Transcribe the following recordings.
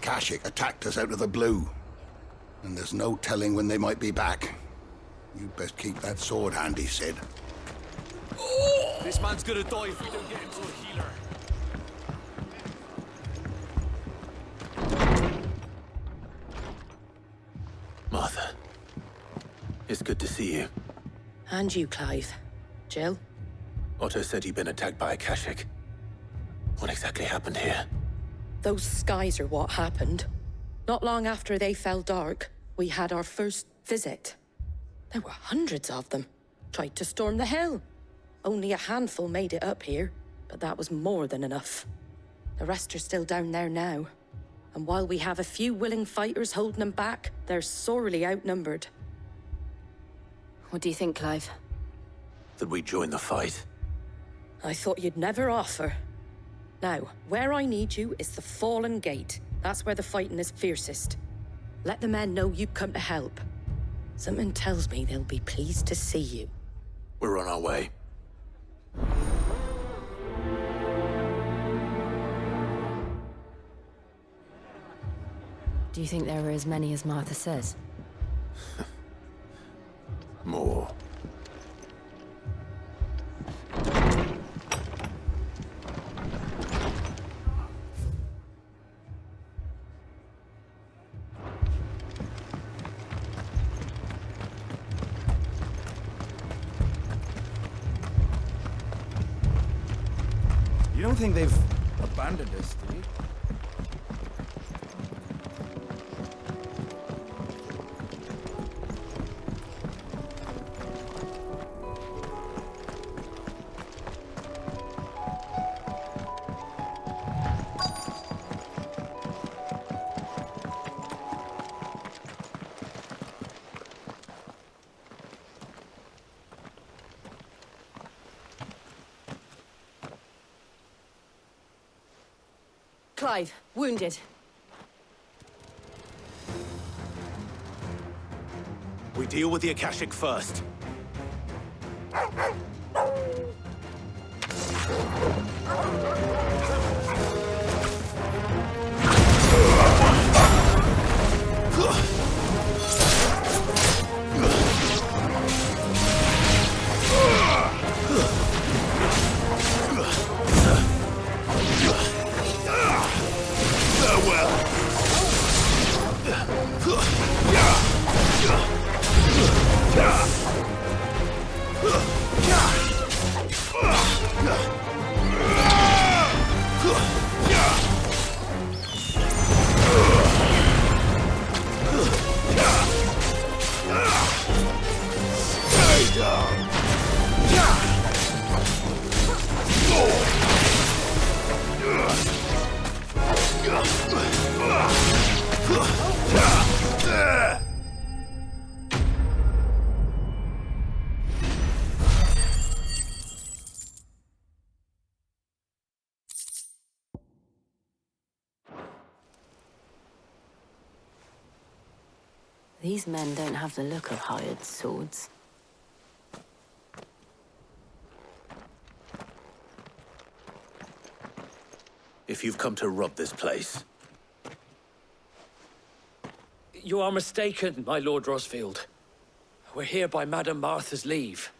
Akashic attacked us out of the blue. And there's no telling when they might be back. You'd best keep that sword handy, Sid. Oh! This man's gonna die if we don't get him to a healer. Martha, it's good to see you. And you, Clive. Jill? Otto said you'd been attacked by Akashic. What exactly happened here? Those skies are what happened. Not long after they fell dark, we had our first visit. There were hundreds of them. Tried to storm the hill. Only a handful made it up here, but that was more than enough. The rest are still down there now. And while we have a few willing fighters holding them back, they're sorely outnumbered. What do you think, Clive? That we join the fight? I thought you'd never offer. Now, where I need you is the Fallen Gate. That's where the fighting is fiercest. Let the men know you've come to help. Something tells me they'll be pleased to see you. We're on our way. Do you think there were as many as Martha says? More. You don't think they've abandoned us, do you? Clive, wounded. We deal with the Akashic first. These men don't have the look of hired swords. If you've come to rob this place. You are mistaken, my Lord Rosfield. We're here by Madame Martha's leave.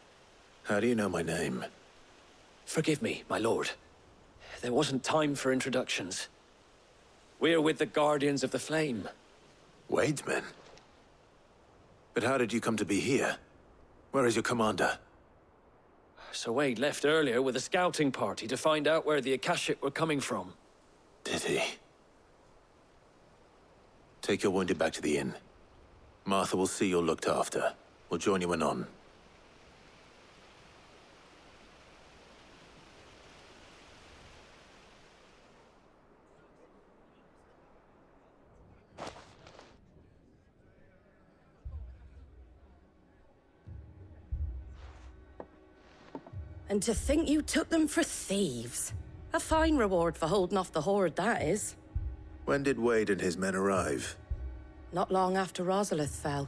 How do you know my name? Forgive me, my lord. There wasn't time for introductions. We're with the Guardians of the Flame. Wade's men? But how did you come to be here? Where is your commander? Sir Wade left earlier with a scouting party to find out where the Akashic were coming from. Did he? Take your wounded back to the inn. Martha will see you're looked after. We'll join you anon. And to think you took them for thieves. A fine reward for holding off the horde, that is. When did Wade and his men arrive? Not long after Rosalith fell.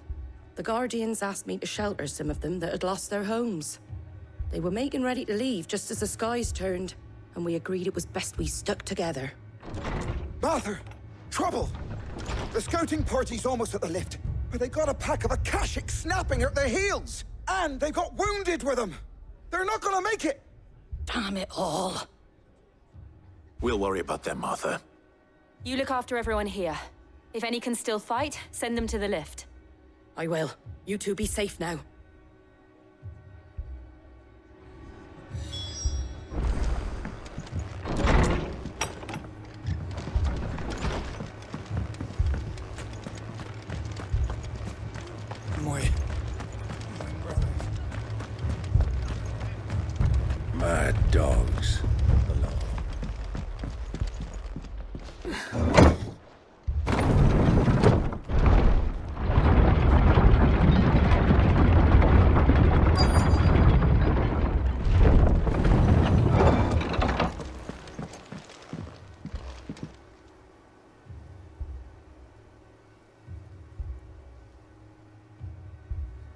The Guardians asked me to shelter some of them that had lost their homes. They were making ready to leave just as the skies turned, and we agreed it was best we stuck together. Martha! Trouble! The scouting party's almost at the lift, but they got a pack of Akashic snapping at their heels! And they've got wounded with them! They're not gonna make it! Damn it all. We'll worry about them, Martha. You look after everyone here. If any can still fight, send them to the lift. I will. You two be safe now. My brothers. Mad dogs.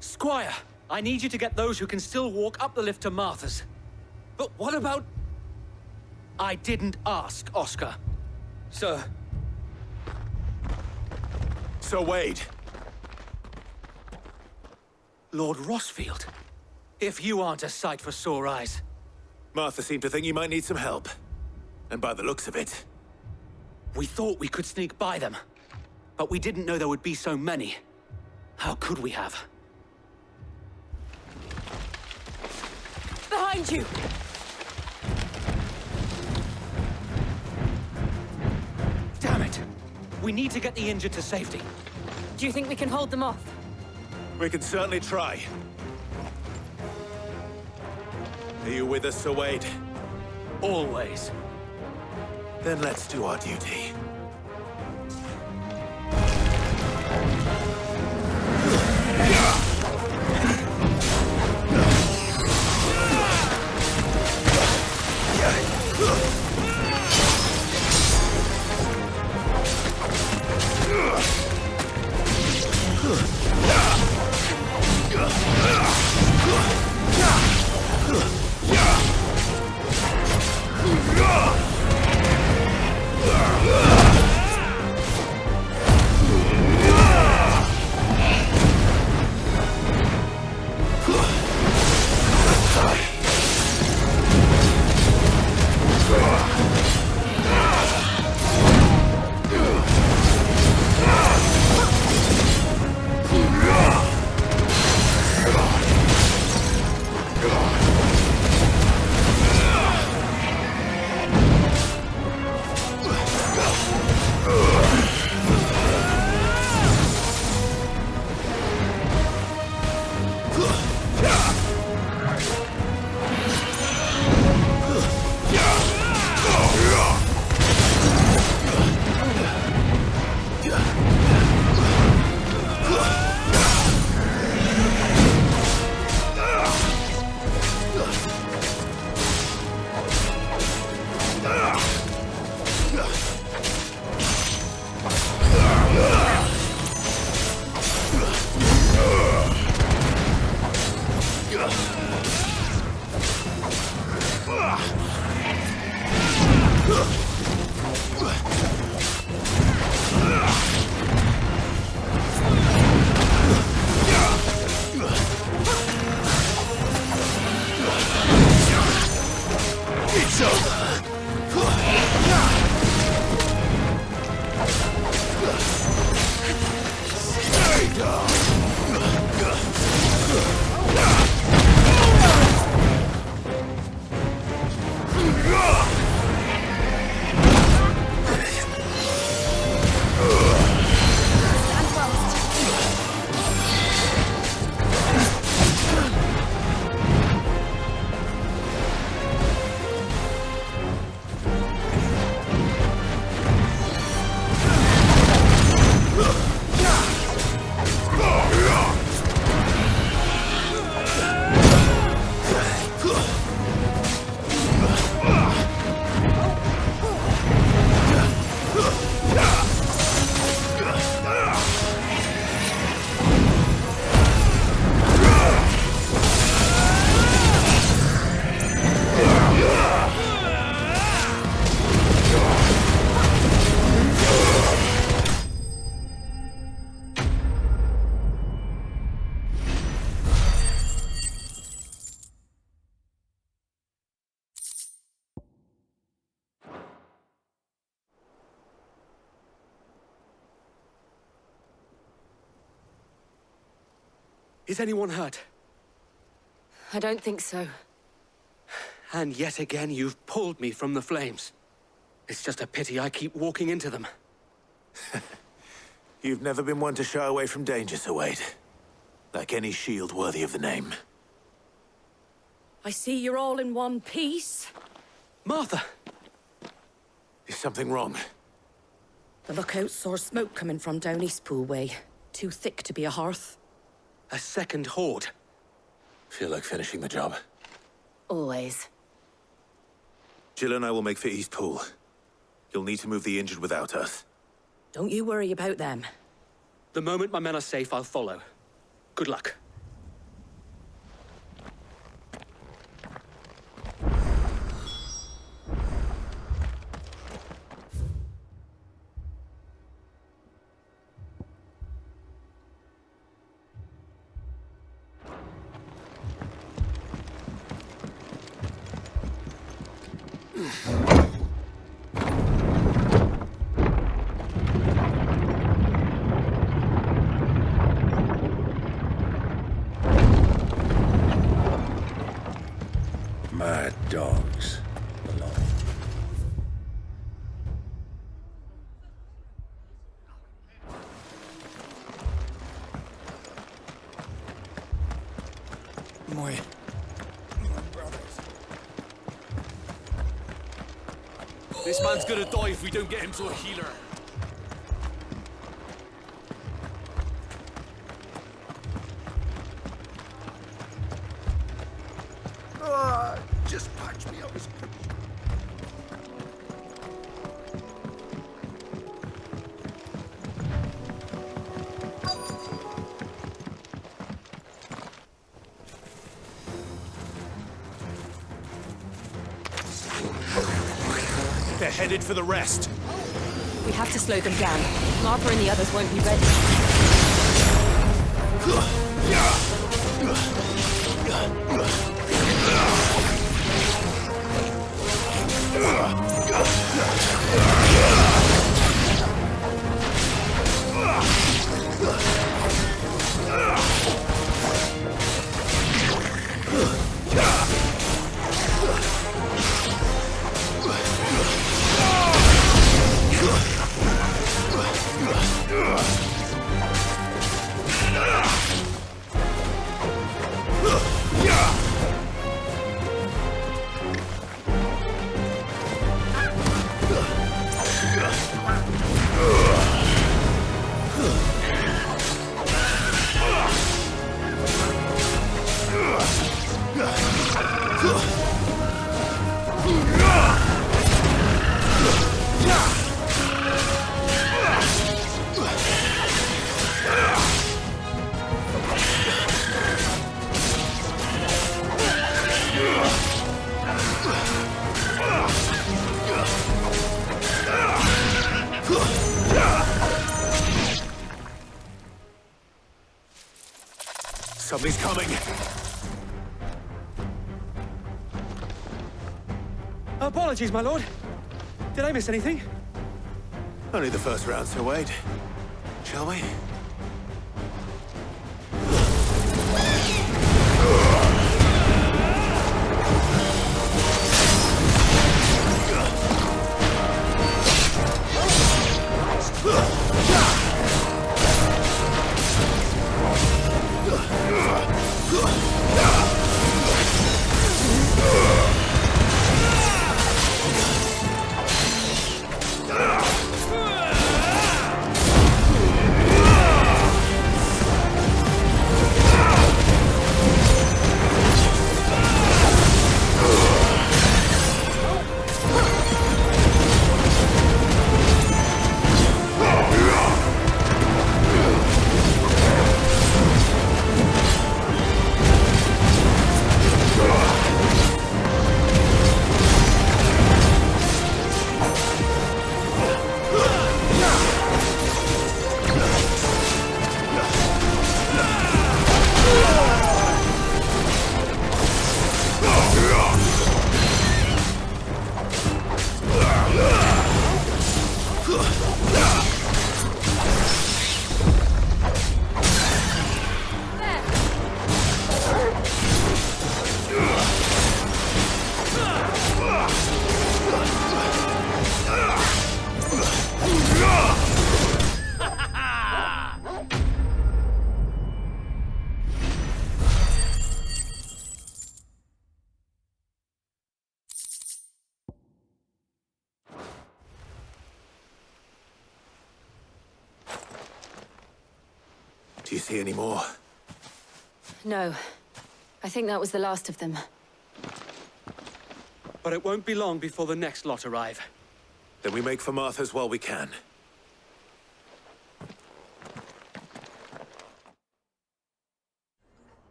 Squire, I need you to get those who can still walk up the lift to Martha's. But what about... I didn't ask, Oscar. Sir. Sir Wade. Lord Rossfield. If you aren't a sight for sore eyes. Martha seemed to think you might need some help. And by the looks of it... We thought we could sneak by them. But we didn't know there would be so many. How could we have? Behind you! Damn it! We need to get the injured to safety. Do you think we can hold them off? We can certainly try. Are you with us, Sir Wade? Always. Then let's do our duty. Is anyone hurt? I don't think so. And yet again, you've pulled me from the flames. It's just a pity I keep walking into them. You've never been one to shy away from danger, Sir Wade. Like any shield worthy of the name. I see you're all in one piece. Martha! Is something wrong? The lookout saw smoke coming from down Eastpool way. Too thick to be a hearth. A second horde. Feel like finishing the job. Always. Jill and I will make for Eastpool. You'll need to move the injured without us. Don't you worry about them. The moment my men are safe, I'll follow. Good luck. Mad dogs. Alone. My brothers. This man's gonna die if we don't get him to a healer. Just patch me up as quick. They're headed for the rest. We have to slow them down. Martha and the others won't be ready. Somebody's coming. Apologies, my lord. Did I miss anything? Only the first round, Sir Wade. Shall we? Do you see any more? No. I think that was the last of them. But it won't be long before the next lot arrive. Then we make for Martha's while we can.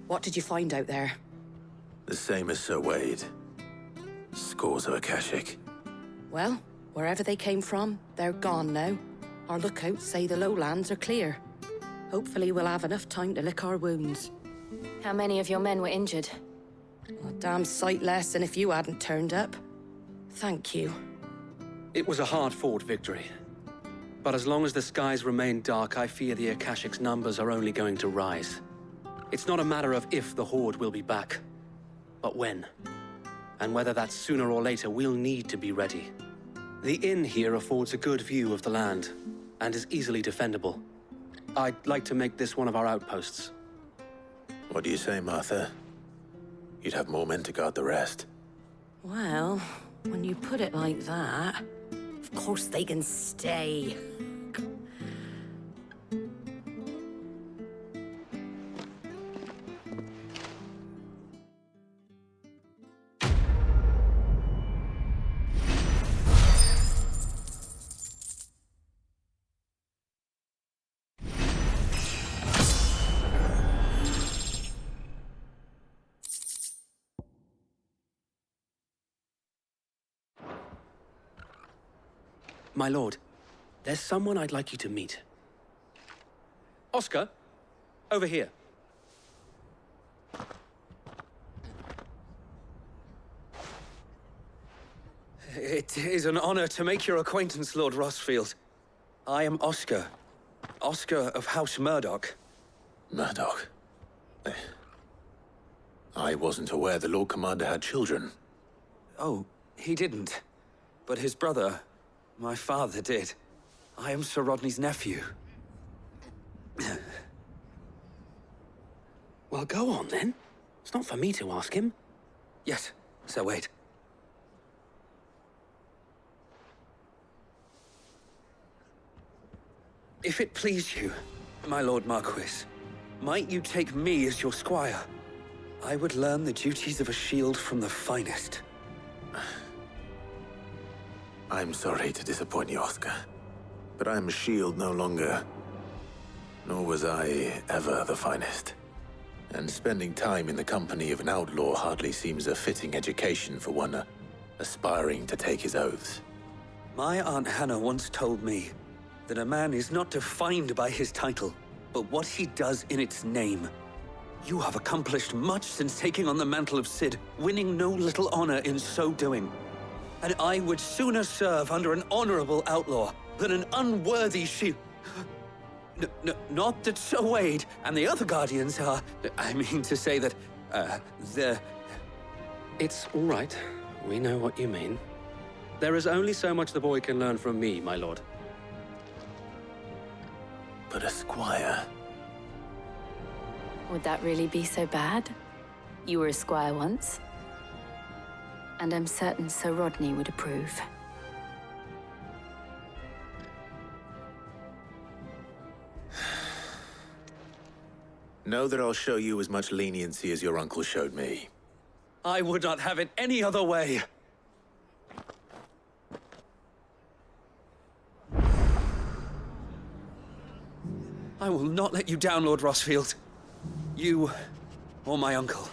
What did you find out there? The same as Sir Wade. Scores of Akashic. Well, wherever they came from, they're gone now. Our lookouts say the lowlands are clear. Hopefully we'll have enough time to lick our wounds. How many of your men were injured? A damn sight less than if you hadn't turned up. Thank you. It was a hard-fought victory. But as long as the skies remain dark, I fear the Akashic's numbers are only going to rise. It's not a matter of if the Horde will be back, but when. And whether that's sooner or later, we'll need to be ready. The inn here affords a good view of the land, and is easily defendable. I'd like to make this one of our outposts. What do you say, Martha? You'd have more men to guard the rest. Well, when you put it like that, of course they can stay. My lord, there's someone I'd like you to meet. Oscar, over here. It is an honor to make your acquaintance, Lord Rossfield. I am Oscar. Oscar of House Murdoch. Murdoch? I wasn't aware the Lord Commander had children. Oh, he didn't. But his brother, my father, did. I am Sir Rodney's nephew. Well, go on then. It's not for me to ask him. Yes, Sir Wade. If it please you, my Lord Marquis, might you take me as your squire? I would learn the duties of a shield from the finest. I'm sorry to disappoint you, Oscar, but I am a shield no longer. Nor was I ever the finest. And spending time in the company of an outlaw hardly seems a fitting education for one aspiring to take his oaths. My Aunt Hannah once told me that a man is not defined by his title, but what he does in its name. You have accomplished much since taking on the mantle of Cid, winning no little honor in so doing. And I would sooner serve under an honorable outlaw than an unworthy shield. Not that Sir Wade and the other Guardians are... I mean to say that, they're... It's all right. We know what you mean. There is only so much the boy can learn from me, my lord. But a squire... Would that really be so bad? You were a squire once. And I'm certain Sir Rodney would approve. Know that I'll show you as much leniency as your uncle showed me. I would not have it any other way. I will not let you down, Lord Rossfield. You or my uncle.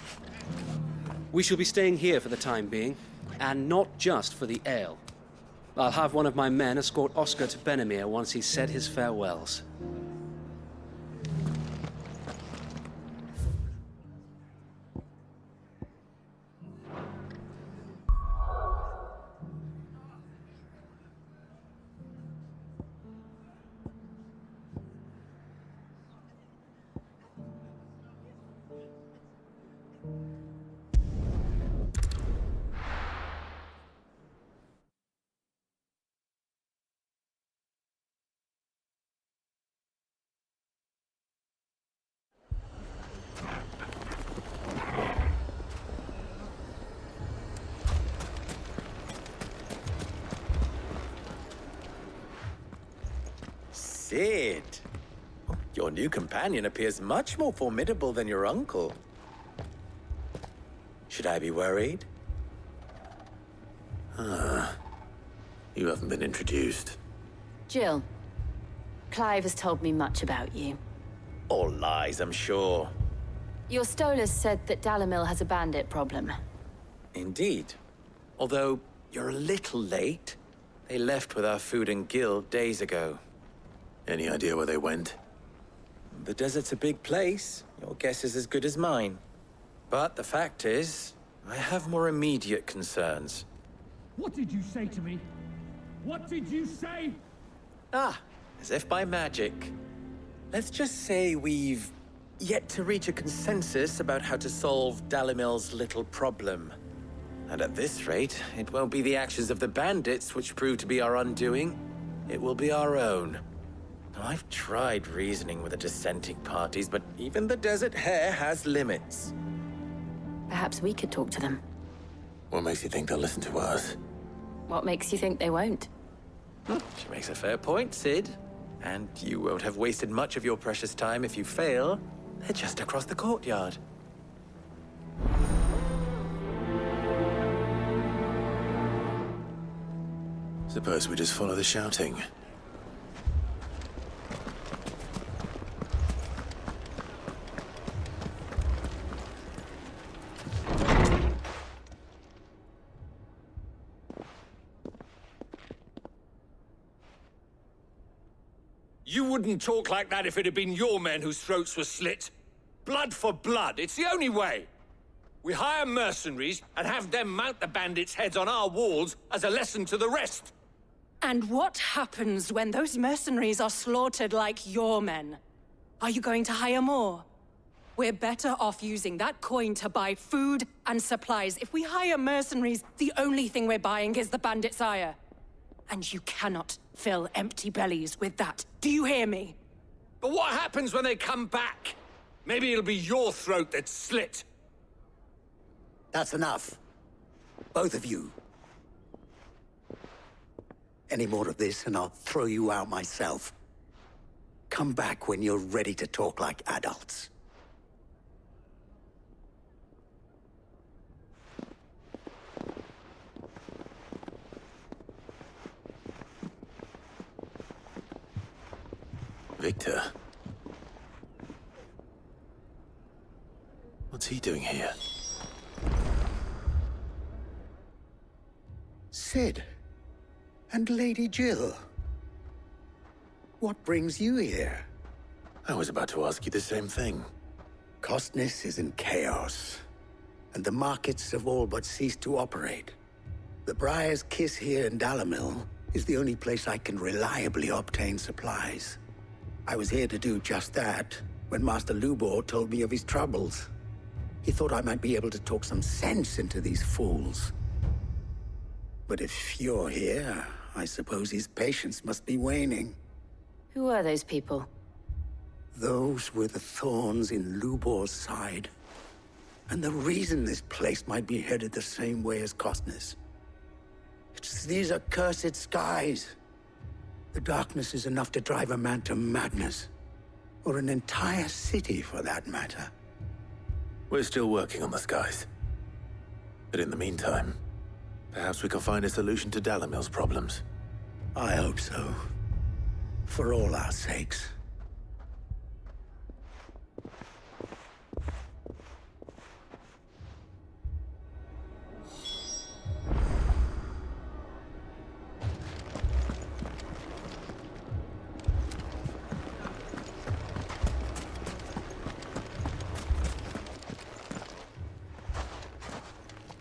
We shall be staying here for the time being, and not just for the ale. I'll have one of my men escort Oscar to Benimir once he's said his farewells. Sid. Your new companion appears much more formidable than your uncle. Should I be worried? You haven't been introduced. Jill, Clive has told me much about you. All lies, I'm sure. Your Stolas said that Dalamil has a bandit problem. Indeed. Although, you're a little late. They left with our food and guild days ago. Any idea where they went? The desert's a big place. Your guess is as good as mine. But the fact is, I have more immediate concerns. What did you say to me? What did you say? Ah, as if by magic. Let's just say we've yet to reach a consensus about how to solve Dalamil's little problem. And at this rate, it won't be the actions of the bandits which prove to be our undoing. It will be our own. Now, I've tried reasoning with the dissenting parties, but even the Desert Hare has limits. Perhaps we could talk to them. What makes you think they'll listen to us? What makes you think they won't? She makes a fair point, Sid. And you won't have wasted much of your precious time if you fail. They're just across the courtyard. Suppose we just follow the shouting. You wouldn't talk like that if it had been your men whose throats were slit. Blood for blood, it's the only way. We hire mercenaries and have them mount the bandits' heads on our walls as a lesson to the rest. And what happens when those mercenaries are slaughtered like your men? Are you going to hire more? We're better off using that coin to buy food and supplies. If we hire mercenaries, the only thing we're buying is the bandits' ire. And you cannot fill empty bellies with that. Do you hear me? But what happens when they come back? Maybe it'll be your throat that's slit. That's enough. Both of you. Any more of this and I'll throw you out myself. Come back when you're ready to talk like adults. Victor. What's he doing here? Sid. And Lady Jill. What brings you here? I was about to ask you the same thing. Costness is in chaos, and the markets have all but ceased to operate. The Briar's Kiss here in Dalamil is the only place I can reliably obtain supplies. I was here to do just that when Master Lubor told me of his troubles. He thought I might be able to talk some sense into these fools. But if you're here, I suppose his patience must be waning. Who are those people? Those were the thorns in Lubor's side. And the reason this place might be headed the same way as Costness. It's these accursed skies. The darkness is enough to drive a man to madness. Or an entire city, for that matter. We're still working on the skies. But in the meantime, perhaps we can find a solution to Dalamil's problems. I hope so. For all our sakes.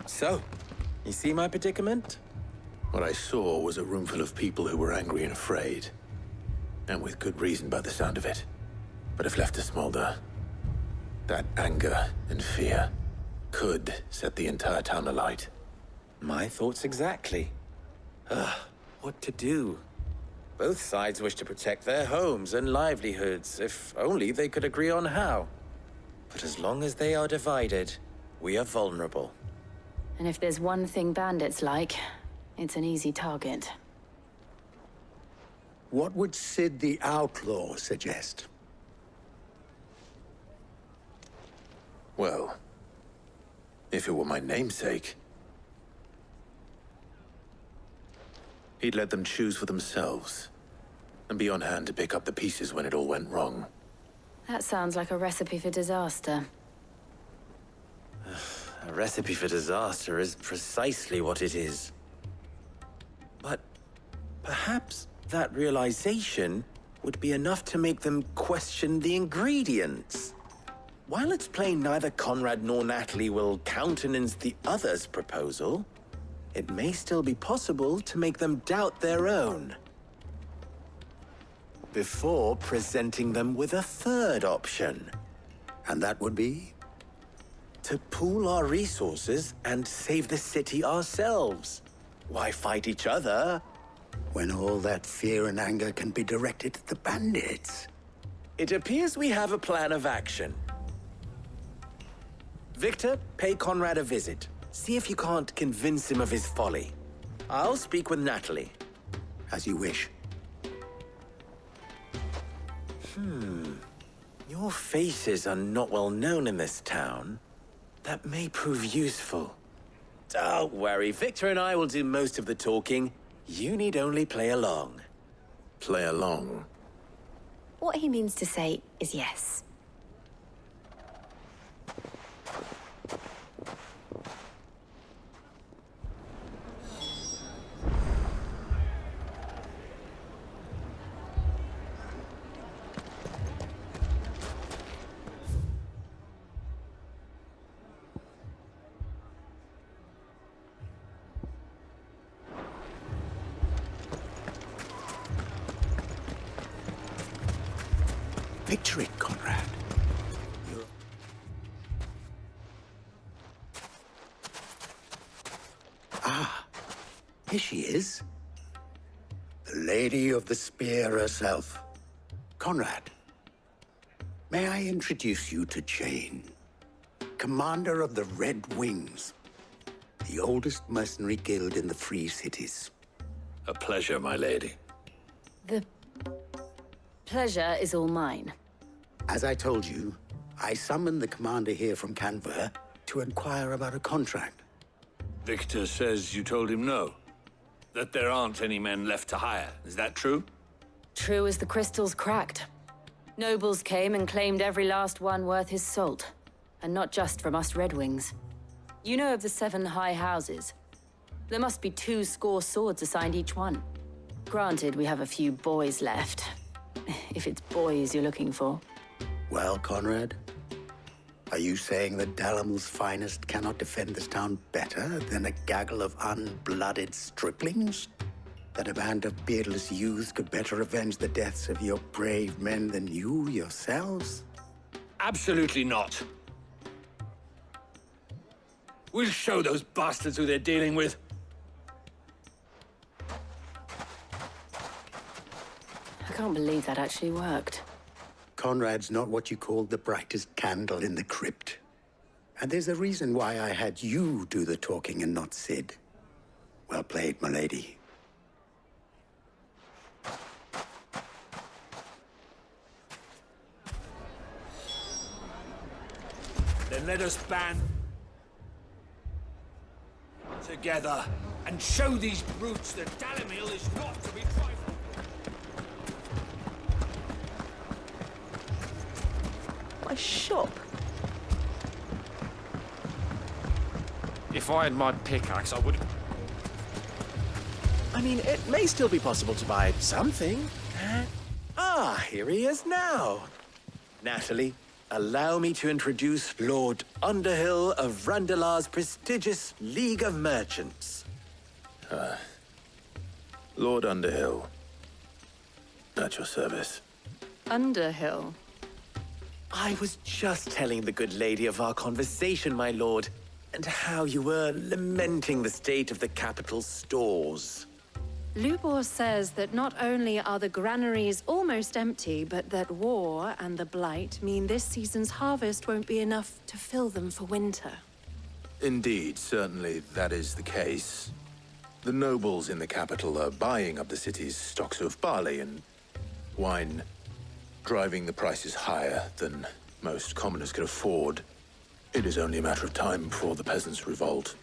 So, you see my predicament? What I saw was a room full of people who were angry and afraid. And with good reason by the sound of it. But if left to smolder, that anger and fear could set the entire town alight. My thoughts exactly. What to do? Both sides wish to protect their homes and livelihoods, if only they could agree on how. But as long as they are divided, we are vulnerable. And if there's one thing bandits like, it's an easy target. What would Sid the Outlaw suggest? Well, if it were my namesake, he'd let them choose for themselves, and be on hand to pick up the pieces when it all went wrong. That sounds like a recipe for disaster. A recipe for disaster is precisely what it is. But perhaps that realization would be enough to make them question the ingredients. While it's plain neither Conrad nor Natalie will countenance the other's proposal, it may still be possible to make them doubt their own before presenting them with a third option. And that would be? To pool our resources and save the city ourselves. Why fight each other when all that fear and anger can be directed at the bandits? It appears we have a plan of action. Victor, pay Conrad a visit. See if you can't convince him of his folly. I'll speak with Natalie. As you wish. Your faces are not well known in this town. That may prove useful. Don't worry, Victor and I will do most of the talking. You need only play along. Play along? What he means to say is yes. Picture it, Conrad. Here she is. The Lady of the Spear herself. Conrad, may I introduce you to Jane, commander of the Red Wings, the oldest mercenary guild in the Free Cities. A pleasure, my lady. The pleasure is all mine. As I told you, I summoned the commander here from Canver to inquire about a contract. Victor says you told him no. That there aren't any men left to hire. Is that true? True as the crystals cracked. Nobles came and claimed every last one worth his salt. And not just from us Red Wings. You know of the 7 high houses. There must be 2 swords assigned each one. Granted, we have a few boys left. If it's boys you're looking for. Well, Conrad, are you saying that Dalamel's finest cannot defend this town better than a gaggle of unblooded striplings? That a band of beardless youths could better avenge the deaths of your brave men than you yourselves? Absolutely not. We'll show those bastards who they're dealing with. I can't believe that actually worked. Conrad's not what you called the brightest candle in the crypt. And there's a reason why I had you do the talking and not Sid. Well played, my lady. Then let us band together and show these brutes that Dalimil is not to be trifled. My shop. If I had my pickaxe, I would. I mean, it may still be possible to buy something. Here he is now. Natalie, allow me to introduce Lord Underhill of Randalar's prestigious League of Merchants. Lord Underhill. At your service. Underhill? I was just telling the good lady of our conversation, my lord, and how you were lamenting the state of the capital's stores. Lubor says that not only are the granaries almost empty, but that war and the Blight mean this season's harvest won't be enough to fill them for winter. Indeed, certainly that is the case. The nobles in the capital are buying up the city's stocks of barley and wine, driving the prices higher than most commoners can afford. It is only a matter of time before the peasants revolt.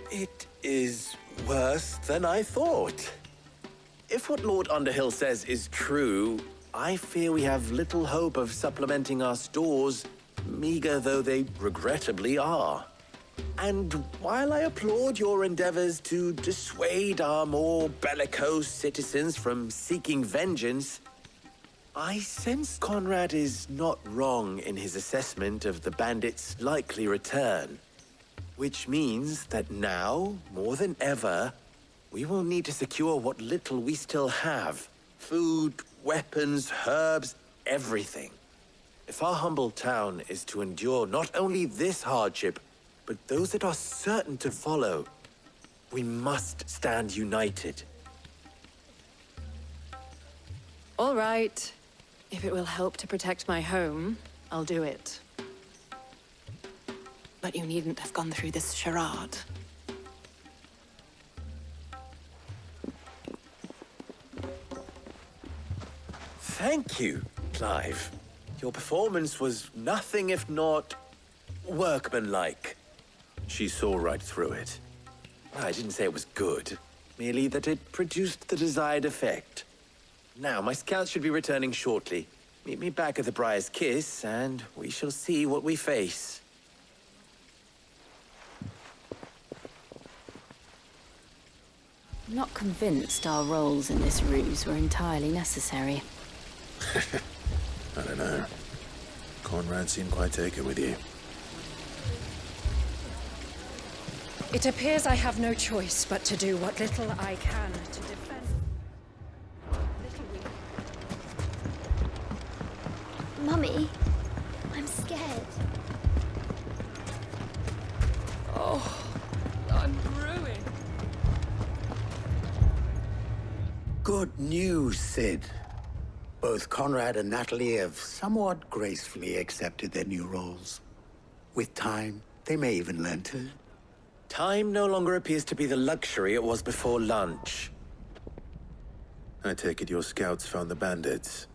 It is worse than I thought. If what Lord Underhill says is true, I fear we have little hope of supplementing our stores, meager though they regrettably are. And while I applaud your endeavors to dissuade our more bellicose citizens from seeking vengeance, I sense Conrad is not wrong in his assessment of the bandits' likely return. Which means that now, more than ever, we will need to secure what little we still have. Food, weapons, herbs, everything. If our humble town is to endure not only this hardship, but those that are certain to follow, we must stand united. All right. If it will help to protect my home, I'll do it. But you needn't have gone through this charade. Thank you, Clive. Your performance was nothing if not workmanlike. She saw right through it. I didn't say it was good, merely that it produced the desired effect. Now, my scouts should be returning shortly. Meet me back at the Briar's Kiss, and we shall see what we face. I'm not convinced our roles in this ruse were entirely necessary. I don't know. Conrad seemed quite taken with you. It appears I have no choice but to do what little I can to defend. Mummy, I'm scared. Oh, I'm ruined. Good news, Sid. Both Conrad and Natalie have somewhat gracefully accepted their new roles. With time, they may even learn to. Time no longer appears to be the luxury it was before lunch. I take it your scouts found the bandits.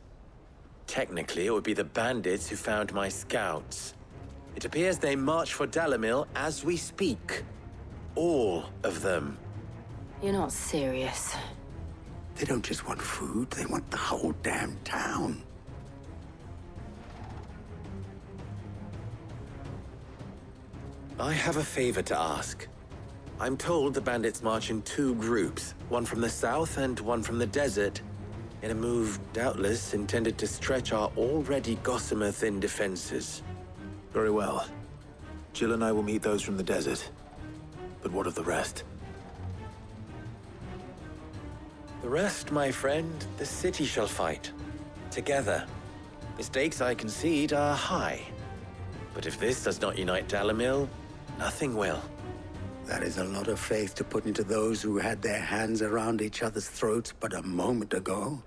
Technically, it would be the bandits who found my scouts. It appears they march for Dalimil as we speak. All of them. You're not serious. They don't just want food, they want the whole damn town. I have a favor to ask. I'm told the bandits march in two groups, one from the south and one from the desert, in a move doubtless intended to stretch our already gossamer-thin defenses. Very well. Jill and I will meet those from the desert. But what of the rest? The rest, my friend, the city shall fight. Together. The stakes, I concede, are high. But if this does not unite Dalimil, nothing will. That is a lot of faith to put into those who had their hands around each other's throats but a moment ago.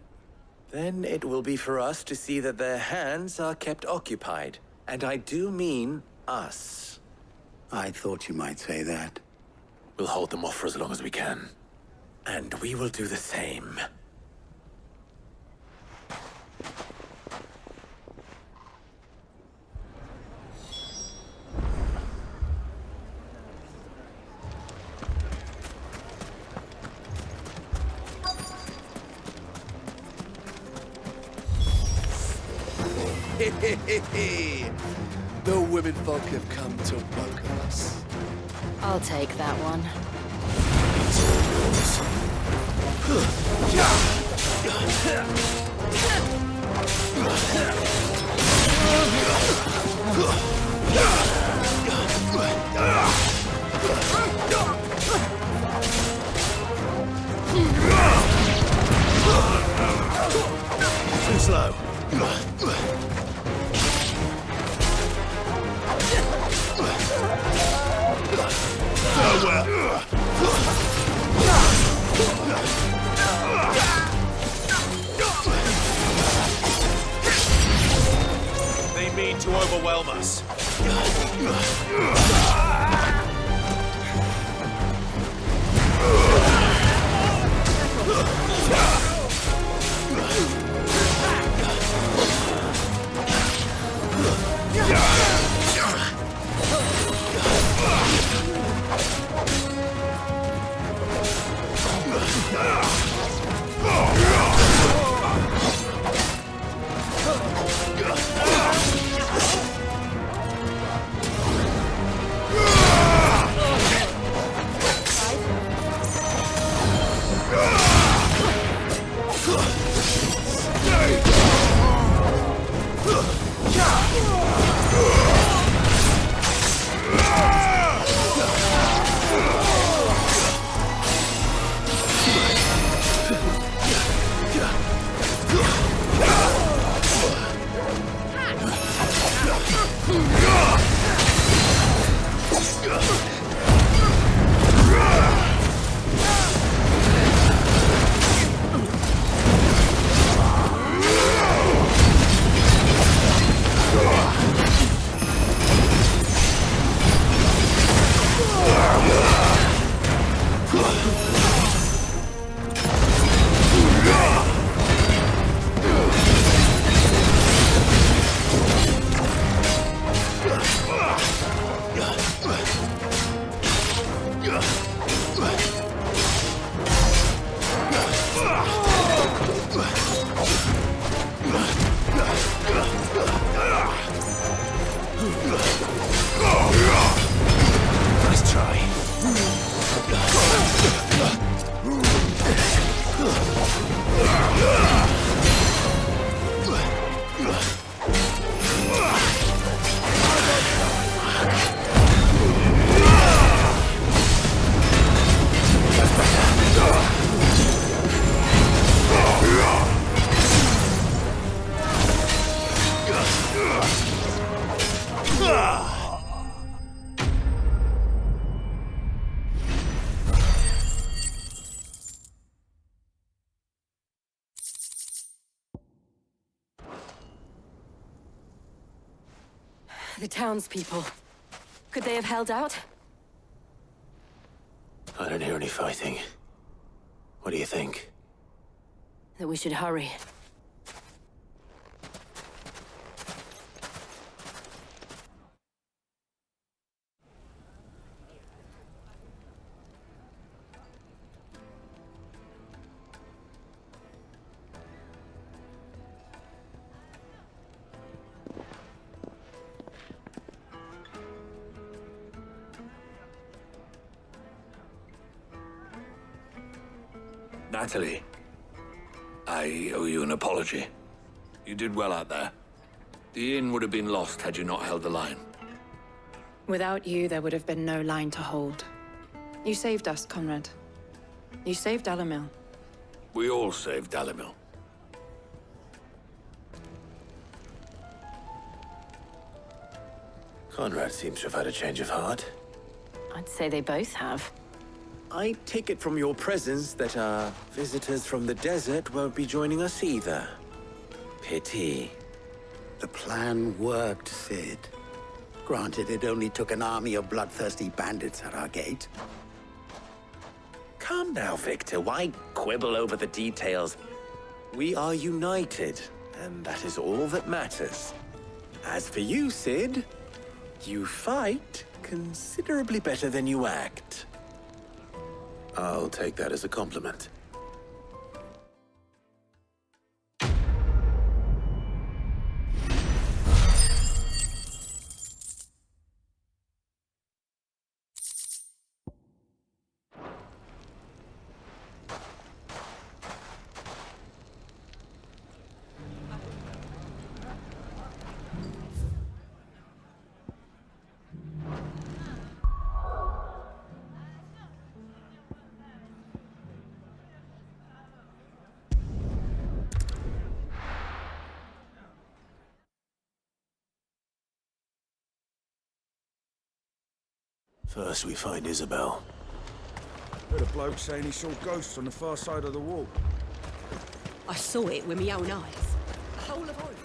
Then it will be for us to see that their hands are kept occupied. And I do mean us. I thought you might say that. We'll hold them off for as long as we can. And we will do the same. The women folk have come to welcome us. I'll take that one. Too slow. They mean to overwhelm us. Nice try. The townspeople. Could they have held out? I don't hear any fighting. What do you think? That we should hurry. Natalie, I owe you an apology. You did well out there. The inn would have been lost had you not held the line. Without you, there would have been no line to hold. You saved us, Conrad. You saved Dalimil. We all saved Dalimil. Conrad seems to have had a change of heart. I'd say they both have. I take it from your presence that our visitors from the desert won't be joining us either. Pity. The plan worked, Sid. Granted, it only took an army of bloodthirsty bandits at our gate. Calm now, Victor. Why quibble over the details? We are united, and that is all that matters. As for you, Sid, you fight considerably better than you act. I'll take that as a compliment. First, we find Isabel. Heard a bloke saying he saw ghosts on the far side of the wall. I saw it with my own eyes. The whole of Oregon.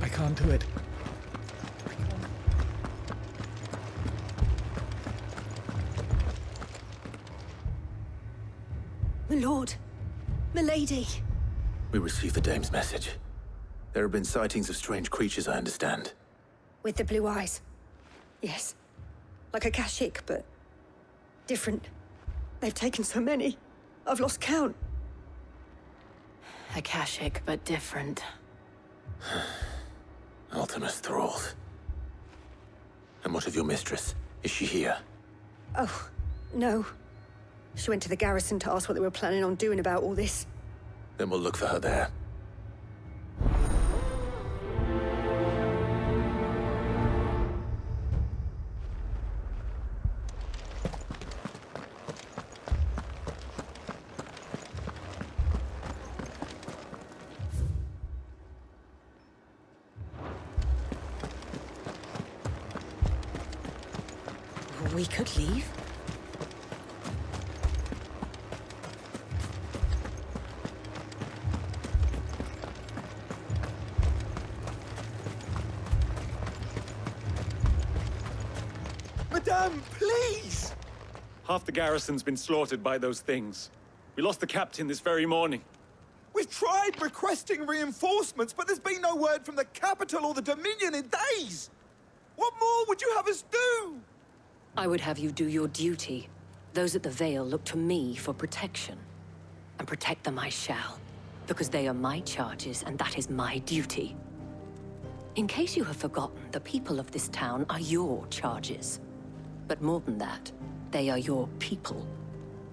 I can't do it. My lord. Milady. We received the dame's message. There have been sightings of strange creatures, I understand. With the blue eyes. Yes. Like a Kashik, but different. They've taken so many. I've lost count. Akashic, but different. Ultimus thralls. And what of your mistress? Is she here? Oh, no. She went to the garrison to ask what they were planning on doing about all this. Then we'll look for her there. We could leave. Madame, please! Half the garrison's been slaughtered by those things. We lost the captain this very morning. We've tried requesting reinforcements, but there's been no word from the Capitulo or the Dominion in days! What more would you have us do? I would have you do your duty. Those at the Vale look to me for protection. And protect them I shall, because they are my charges and that is my duty. In case you have forgotten, the people of this town are your charges. But more than that, they are your people.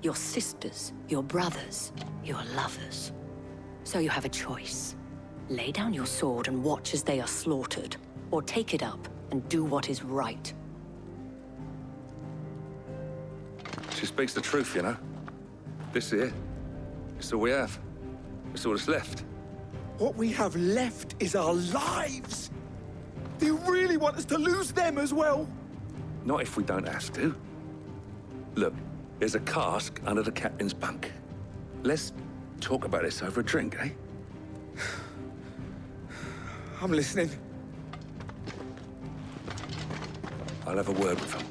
Your sisters, your brothers, your lovers. So you have a choice. Lay down your sword and watch as they are slaughtered, or take it up and do what is right. She speaks the truth, you know. This here, it's all we have. It's all that's left. What we have left is our lives! Do you really want us to lose them as well? Not if we don't have to. Look, there's a cask under the captain's bunk. Let's talk about this over a drink, eh? I'm listening. I'll have a word with him.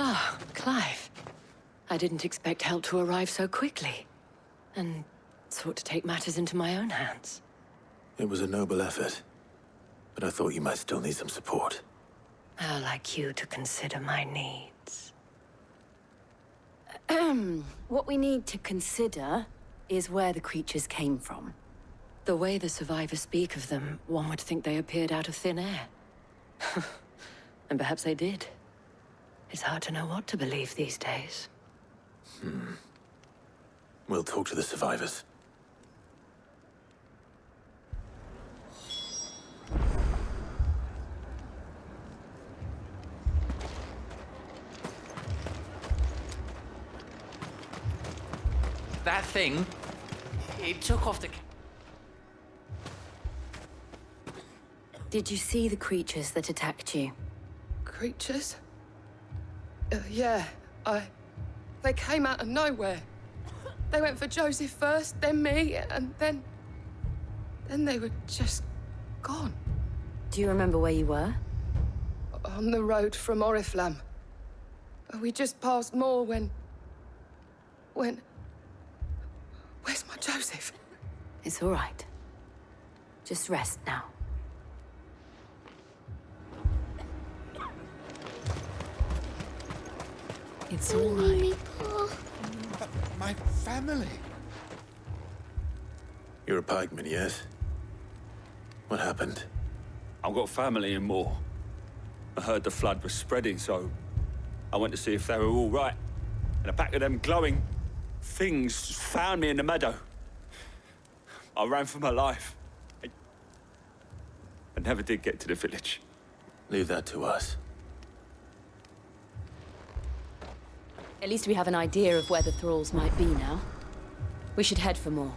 Ah, Clive. I didn't expect help to arrive so quickly. And sought to take matters into my own hands. It was a noble effort, but I thought you might still need some support. I'd like you to consider my needs. What we need to consider is where the creatures came from. The way the survivors speak of them, one would think they appeared out of thin air. And perhaps they did. It's hard to know what to believe these days. We'll talk to the survivors. That thing, it took off the... Did you see the creatures that attacked you? Creatures? Yeah, They came out of nowhere. They went for Joseph first, then me, and then they were just gone. Do you remember where you were? On the road from Oriflamme. We just passed Moor when... Where's my Joseph? It's all right. Just rest now. It's all right. My family. You're a pikeman, yes? What happened? I've got family in Moor. I heard the flood was spreading, so I went to see if they were all right. And a pack of them glowing things found me in the meadow. I ran for my life. I never did get to the village. Leave that to us. At least we have an idea of where the thralls might be now. We should head for more.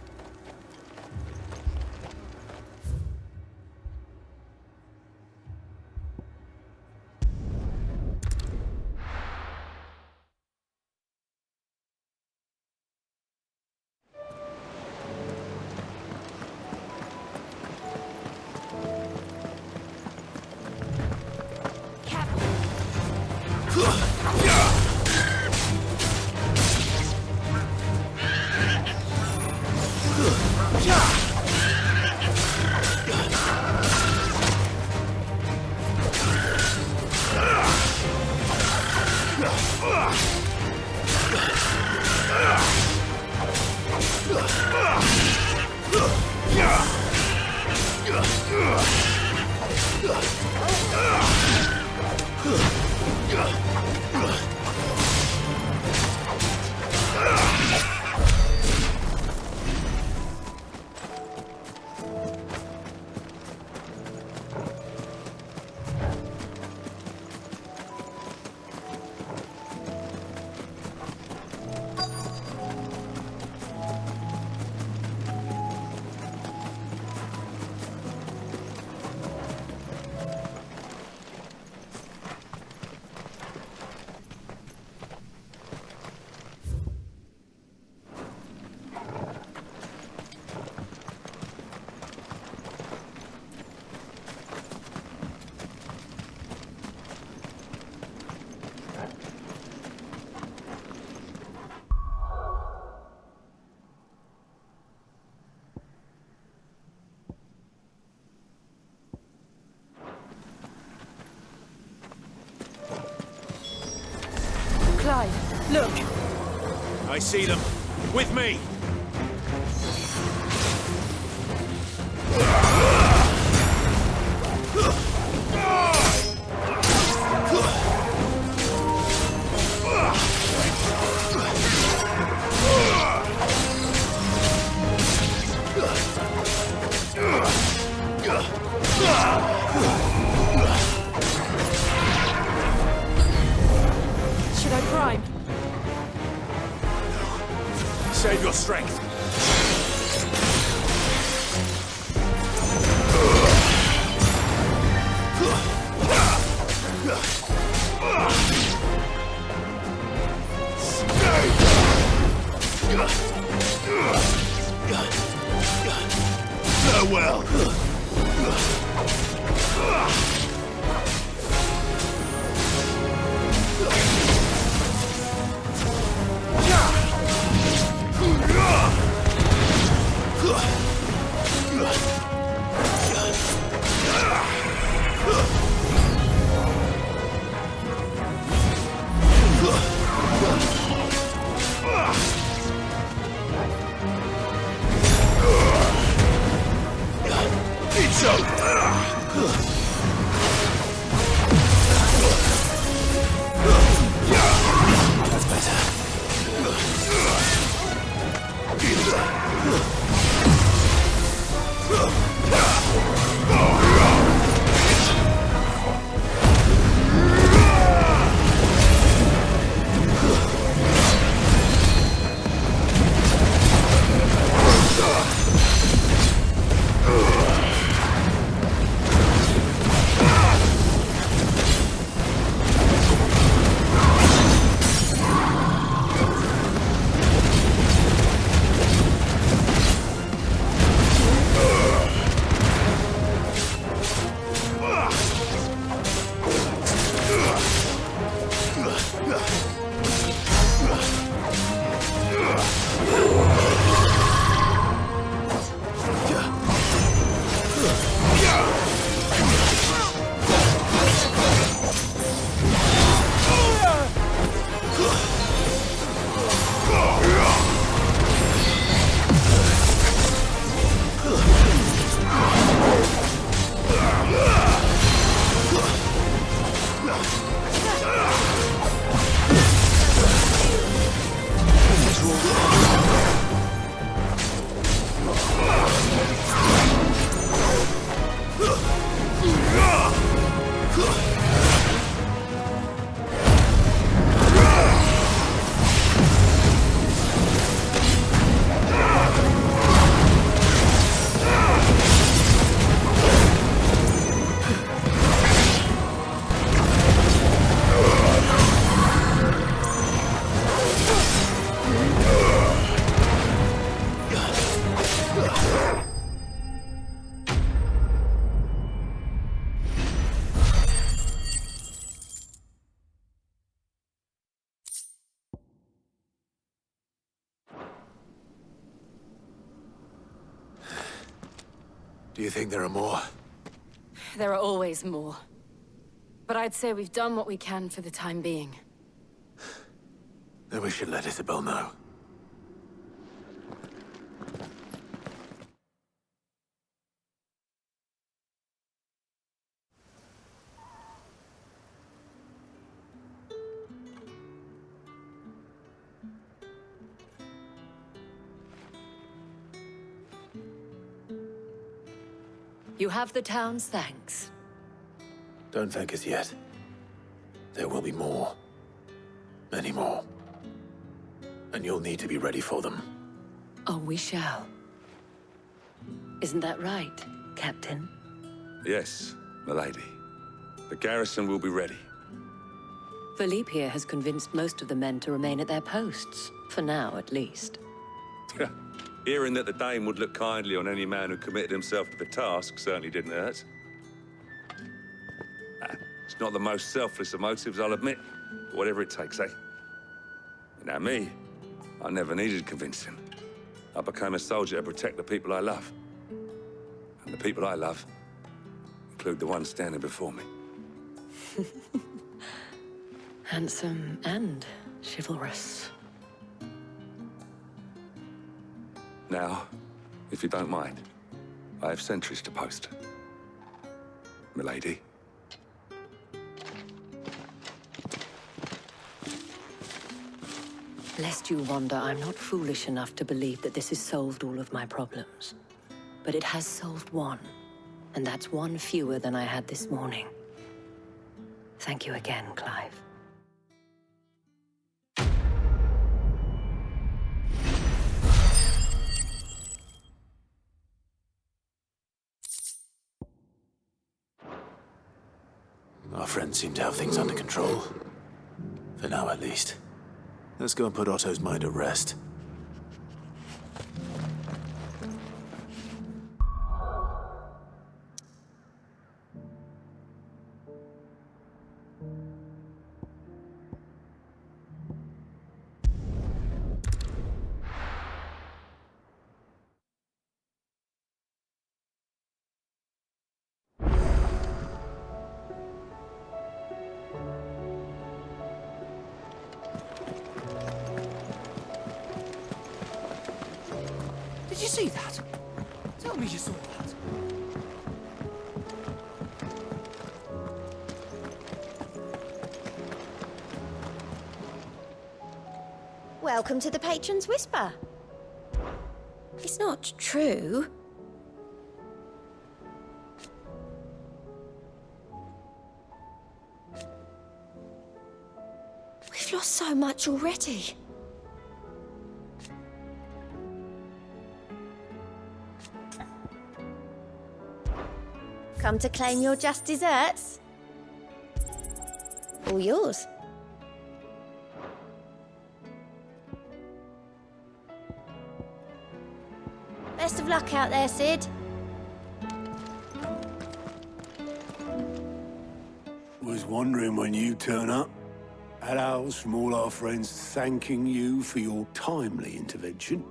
Clive, look. I see them. With me! Should I prime? Save your strength. Farewell. It's over. That's better. Do you think there are more? There are always more. But I'd say we've done what we can for the time being. Then we should let Isabel know. You have the town's thanks. Don't thank us yet. There will be more. Many more. And you'll need to be ready for them. Oh, we shall. Isn't that right, Captain? Yes, milady. The garrison will be ready. Philippe here has convinced most of the men to remain at their posts. For now, at least. Hearing that the Dane would look kindly on any man who committed himself to the task certainly didn't hurt. It's not the most selfless of motives, I'll admit. But whatever it takes, eh? Now me, I never needed convincing. I became a soldier to protect the people I love. And the people I love include the ones standing before me. Handsome and chivalrous. Now, if you don't mind, I have sentries to post. Milady. Lest you wonder, I'm not foolish enough to believe that this has solved all of my problems. But it has solved one, and that's one fewer than I had this morning. Thank you again, Clive. Our friends seem to have things under control. For now, at least. Let's go and put Otto's mind at rest. Did you see that? Tell me you saw that. Welcome to the Patron's Whisper. It's not true. We've lost so much already. Come to claim your just desserts? All yours. Best of luck out there, Sid. Was wondering when you turn up. Hellos from all our friends thanking you for your timely intervention.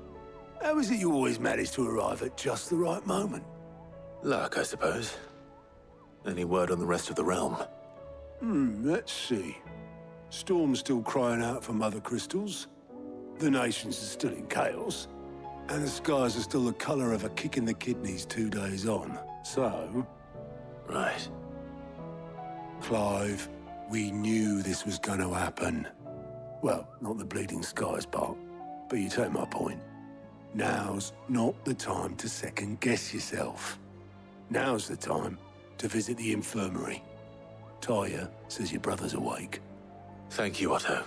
How is it you always manage to arrive at just the right moment? Luck, I suppose. Any word on the rest of the realm? Let's see. Storm's still crying out for mother crystals. The nations are still in chaos. And the skies are still the color of a kick in the kidneys 2 days on. So... Right. Clive, we knew this was going to happen. Well, not the bleeding skies part, but you take my point. Now's not the time to second-guess yourself. Now's the time to visit the infirmary. Talia says your brother's awake. Thank you, Otto.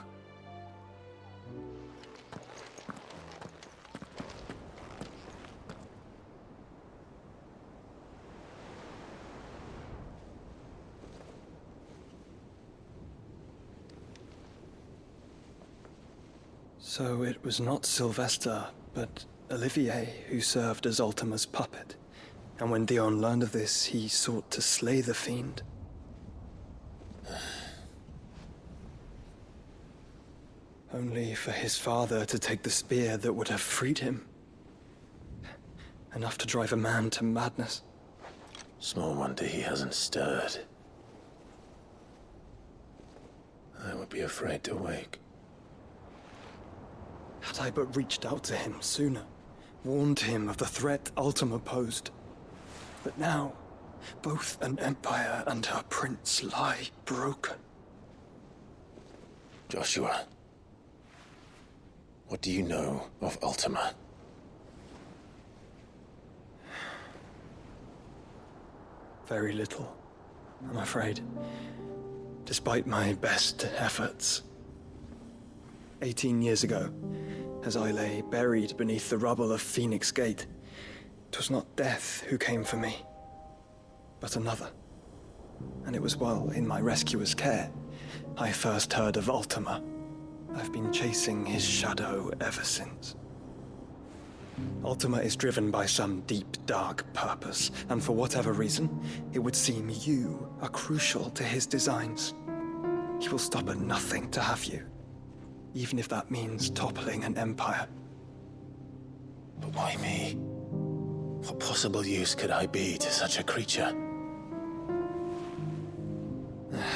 So it was not Sylvester, but Olivier who served as Ultima's puppet. And when Dion learned of this, he sought to slay the fiend. Only for his father to take the spear that would have freed him. Enough to drive a man to madness. Small wonder he hasn't stirred. I would be afraid to wake. Had I but reached out to him sooner, warned him of the threat Ultima posed. But now, both an empire and her prince lie broken. Joshua, what do you know of Ultima? Very little, I'm afraid. Despite my best efforts. 18 years ago, as I lay buried beneath the rubble of Phoenix Gate, 'twas not death who came for me, but another. And it was while in my rescuer's care I first heard of Ultima. I've been chasing his shadow ever since. Ultima is driven by some deep, dark purpose, and for whatever reason, it would seem you are crucial to his designs. He will stop at nothing to have you, even if that means toppling an empire. But why me? What possible use could I be to such a creature?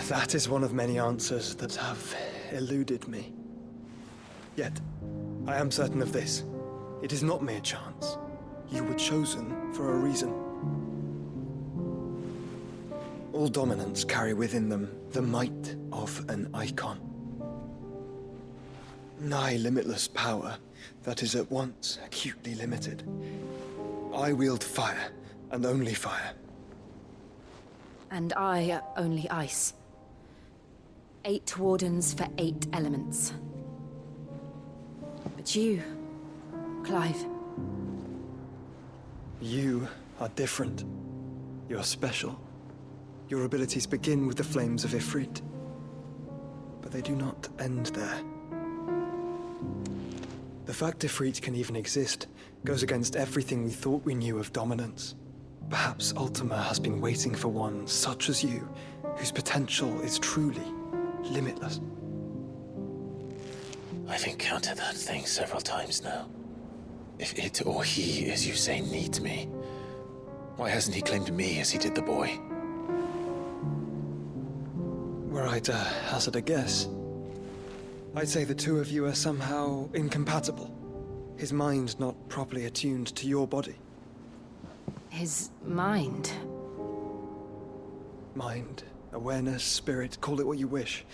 That is one of many answers that have eluded me. Yet, I am certain of this. It is not mere chance. You were chosen for a reason. All dominants carry within them the might of an icon. Nigh limitless power that is at once acutely limited. I wield fire, and only fire. And I only ice. 8 wardens for 8 elements. But you, Clive. You are different. You're special. Your abilities begin with the flames of Ifrit. But they do not end there. The fact Ifrit can even exist goes against everything we thought we knew of dominance. Perhaps Ultima has been waiting for one such as you, whose potential is truly limitless. I've encountered that thing several times now. If it or he, as you say, needs me, why hasn't he claimed me as he did the boy? Were I to hazard a guess, I'd say the two of you are somehow incompatible. His mind not properly attuned to your body. His mind? Mind, awareness, spirit, call it what you wish.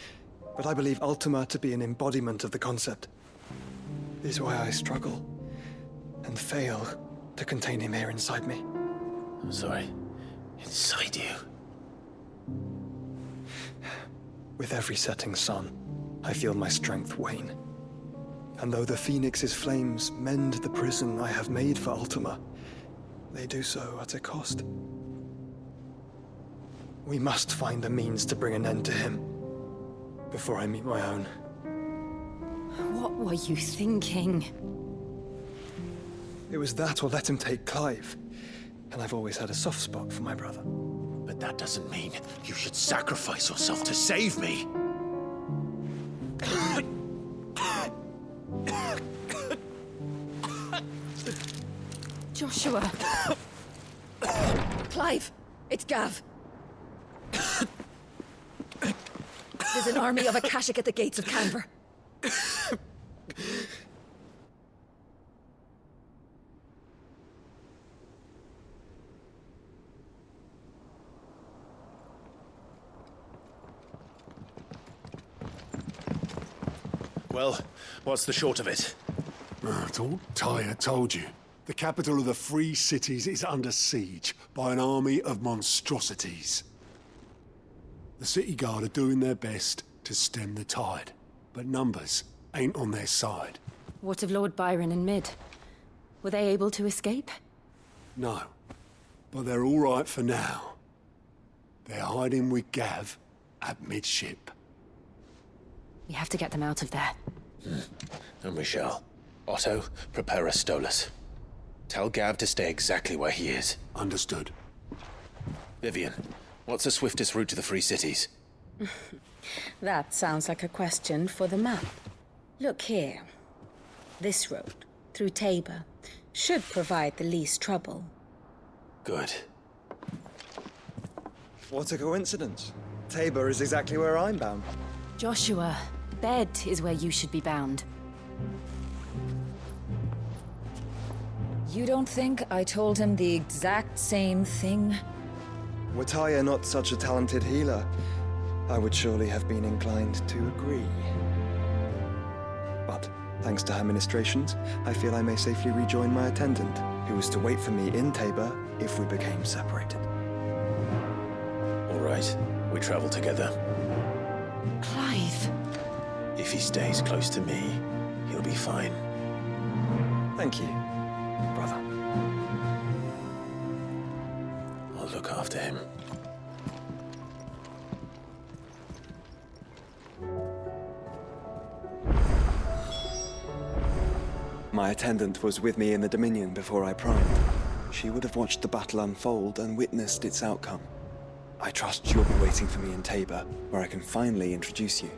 But I believe Ultima to be an embodiment of the concept. This is why I struggle and fail to contain him here inside me. I'm sorry. Inside you? With every setting sun, I feel my strength wane. And though the Phoenix's flames mend the prison I have made for Ultima, they do so at a cost. We must find a means to bring an end to him before I meet my own. What were you thinking? It was that or let him take Clive. And I've always had a soft spot for my brother. But that doesn't mean you should sacrifice yourself to save me. Joshua. Clive, it's Gav. There's an army of Akashic at the gates of Canver. Well, what's the short of it? It's all Tyre told you. The capital of the Free Cities is under siege by an army of monstrosities. The city guard are doing their best to stem the tide, but numbers ain't on their side. What of Lord Byron and Mid? Were they able to escape? No, but they're all right for now. They're hiding with Gav at midship. We have to get them out of there. And we shall. Otto, prepare a Stolas. Tell Gav to stay exactly where he is. Understood. Vivian, what's the swiftest route to the Free Cities? That sounds like a question for the map. Look here. This road, through Tabor, should provide the least trouble. Good. What a coincidence. Tabor is exactly where I'm bound. Joshua, bed is where you should be bound. You don't think I told him the exact same thing? Were Tyre not such a talented healer, I would surely have been inclined to agree. But, thanks to her ministrations, I feel I may safely rejoin my attendant, who was to wait for me in Tabor if we became separated. All right, we travel together. Clive. If he stays close to me, he'll be fine. Thank you, brother. I'll look after him. My attendant was with me in the Dominion before I primed. She would have watched the battle unfold and witnessed its outcome. I trust you'll be waiting for me in Tabor, where I can finally introduce you.